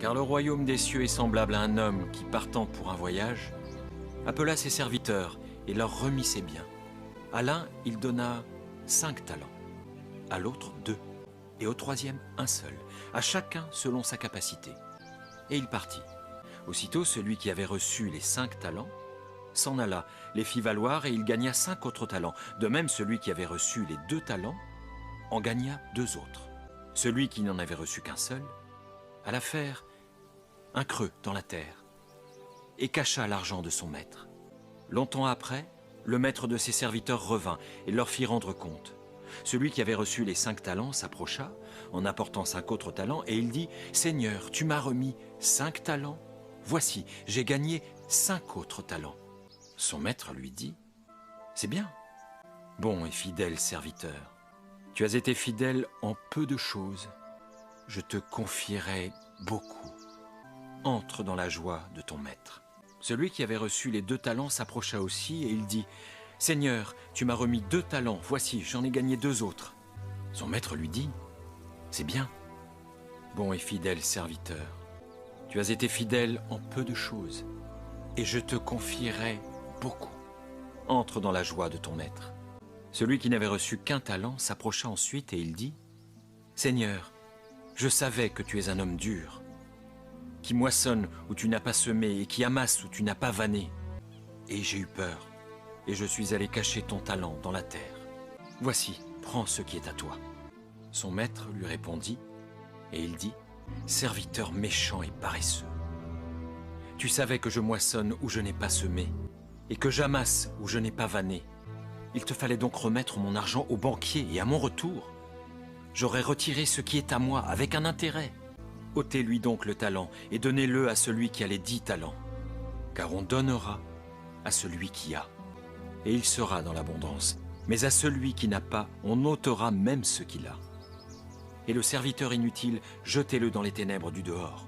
Car le royaume des cieux est semblable à un homme qui, partant pour un voyage, appela ses serviteurs et leur remit ses biens. À l'un, il donna 5 talents, à l'autre 2, et au troisième 1 seul, à chacun selon sa capacité. Et il partit. Aussitôt, celui qui avait reçu les 5 talents s'en alla, les fit valoir, et il gagna 5 autres talents. De même, celui qui avait reçu les 2 talents en gagna 2 autres. Celui qui n'en avait reçu qu'un seul alla faire un creux dans la terre et cacha l'argent de son maître. Longtemps après, le maître de ses serviteurs revint et leur fit rendre compte. Celui qui avait reçu les 5 talents s'approcha en apportant 5 autres talents et il dit « Seigneur, tu m'as remis 5 talents. Voici, j'ai gagné 5 autres talents. » Son maître lui dit « C'est bien, bon et fidèle serviteur. Tu as été fidèle en peu de choses. Je te confierai beaucoup. Entre dans la joie de ton maître. » Celui qui avait reçu les 2 talents s'approcha aussi et il dit « Seigneur, tu m'as remis 2 talents, voici, j'en ai gagné 2 autres. » Son maître lui dit « C'est bien, bon et fidèle serviteur. Tu as été fidèle en peu de choses, et je te confierai beaucoup. Entre dans la joie de ton maître. » Celui qui n'avait reçu qu'un talent s'approcha ensuite et il dit « Seigneur, je savais que tu es un homme dur, qui moissonne où tu n'as pas semé et qui amasse où tu n'as pas vanné. Et j'ai eu peur, et je suis allé cacher ton talent dans la terre. Voici, prends ce qui est à toi. » Son maître lui répondit, et il dit « Serviteur méchant et paresseux, tu savais que je moissonne où je n'ai pas semé, et que j'amasse où je n'ai pas vanné. Il te fallait donc remettre mon argent au banquier, et à mon retour, j'aurais retiré ce qui est à moi avec un intérêt. Ôtez-lui donc le talent et donnez-le à celui qui a les 10 talents, car on donnera à celui qui a, et il sera dans l'abondance. Mais à celui qui n'a pas, on ôtera même ce qu'il a. Et le serviteur inutile, jetez-le dans les ténèbres du dehors.